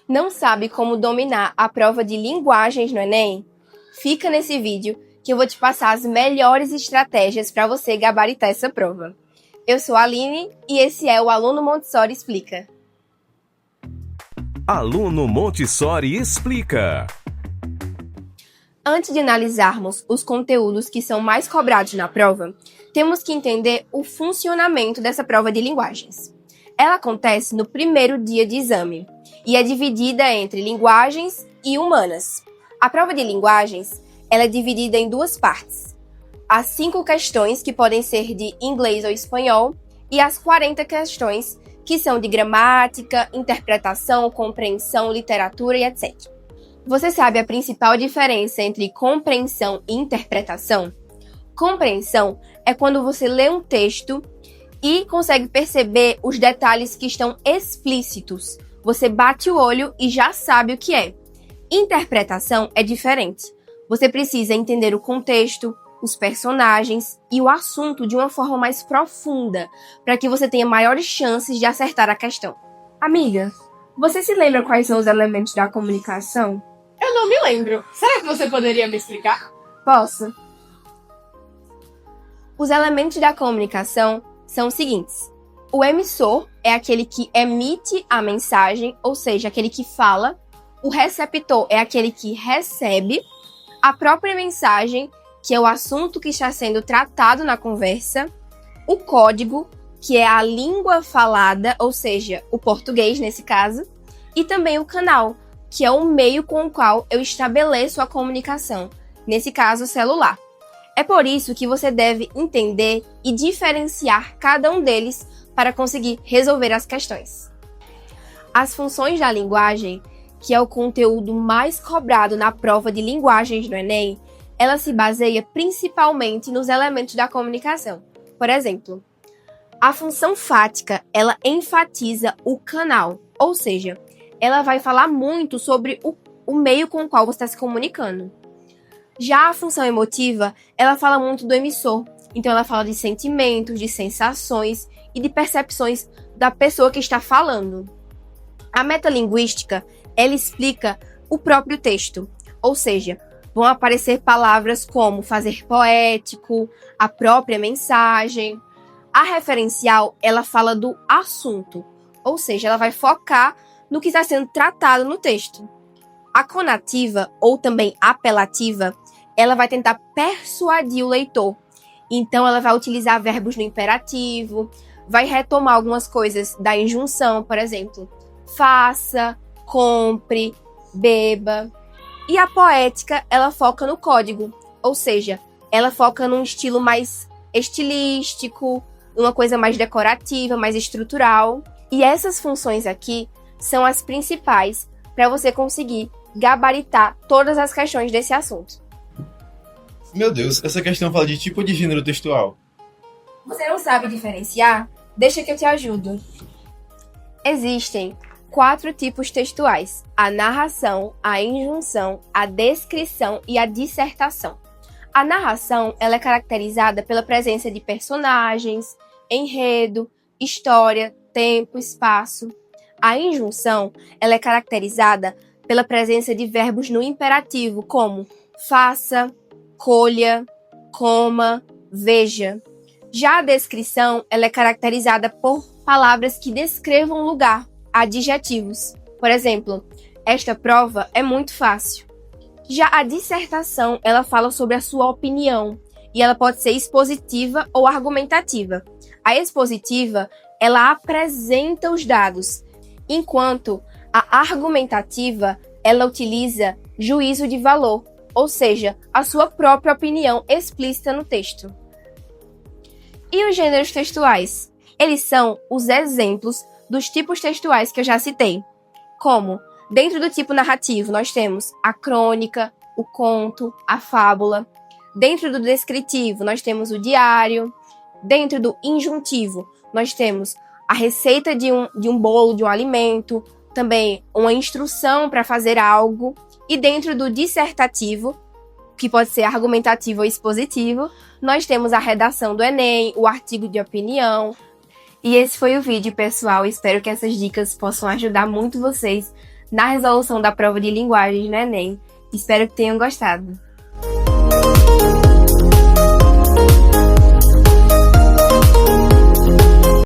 Não sabe como dominar a prova de linguagens no Enem? Fica nesse vídeo que eu vou te passar as melhores estratégias para você gabaritar essa prova. Eu sou a Aline e esse é o Aluno Montessori Explica. Aluno Montessori Explica. Antes de analisarmos os conteúdos que são mais cobrados na prova, temos que entender o funcionamento dessa prova de linguagens. Ela acontece no primeiro dia de exame e é dividida entre linguagens e humanas. A prova de linguagens ela é dividida em duas partes. As 5 questões, que podem ser de inglês ou espanhol, e as 40 questões, que são de gramática, interpretação, compreensão, literatura e etc. Você sabe a principal diferença entre compreensão e interpretação? Compreensão é quando você lê um texto e consegue perceber os detalhes que estão explícitos. Você bate o olho e já sabe o que é. Interpretação é diferente. Você precisa entender o contexto, os personagens e o assunto de uma forma mais profunda, para que você tenha maiores chances de acertar a questão. Amiga, você se lembra quais são os elementos da comunicação? Eu não me lembro. Será que você poderia me explicar? Posso. Os elementos da comunicação são os seguintes. O emissor é aquele que emite a mensagem, ou seja, aquele que fala. O receptor é aquele que recebe. A própria mensagem, que é o assunto que está sendo tratado na conversa. O código, que é a língua falada, ou seja, o português nesse caso. E também o canal, que é o meio com o qual eu estabeleço a comunicação, nesse caso, o celular. É por isso que você deve entender e diferenciar cada um deles para conseguir resolver as questões. As funções da linguagem, que é o conteúdo mais cobrado na prova de linguagens do Enem, ela se baseia principalmente nos elementos da comunicação. Por exemplo, a função fática, ela enfatiza o canal, ou seja, ela vai falar muito sobre o meio com o qual você está se comunicando. Já a função emotiva, ela fala muito do emissor. Então, ela fala de sentimentos, de sensações e de percepções da pessoa que está falando. A metalinguística, ela explica o próprio texto. Ou seja, vão aparecer palavras como fazer poético, a própria mensagem. A referencial, ela fala do assunto. Ou seja, ela vai focar no que está sendo tratado no texto. A conativa, ou também apelativa, ela vai tentar persuadir o leitor. Então, ela vai utilizar verbos no imperativo, vai retomar algumas coisas da injunção, por exemplo, faça, compre, beba. E a poética, ela foca no código, ou seja, ela foca num estilo mais estilístico, uma coisa mais decorativa, mais estrutural. E essas funções aqui são as principais para você conseguir gabaritar todas as questões desse assunto. Meu Deus, essa questão fala de tipo de gênero textual. Você não sabe diferenciar? Deixa que eu te ajudo. Existem 4 tipos textuais: a narração, a injunção, a descrição e a dissertação. A narração ela é caracterizada pela presença de personagens, enredo, história, tempo, espaço. A injunção ela é caracterizada pela presença de verbos no imperativo, como faça, colha, coma, veja. Já a descrição ela é caracterizada por palavras que descrevam o lugar, adjetivos. Por exemplo, esta prova é muito fácil. Já a dissertação ela fala sobre a sua opinião e ela pode ser expositiva ou argumentativa. A expositiva ela apresenta os dados, enquanto a argumentativa ela utiliza juízo de valor, ou seja, a sua própria opinião explícita no texto. E os gêneros textuais? Eles são os exemplos dos tipos textuais que eu já citei. Como, dentro do tipo narrativo, nós temos a crônica, o conto, a fábula. Dentro do descritivo, nós temos o diário. Dentro do injuntivo, nós temos a receita de um bolo, de um alimento, também uma instrução para fazer algo. E dentro do dissertativo, que pode ser argumentativo ou expositivo, nós temos a redação do Enem, o artigo de opinião. E esse foi o vídeo, pessoal. Espero que essas dicas possam ajudar muito vocês na resolução da prova de linguagens no Enem. Espero que tenham gostado.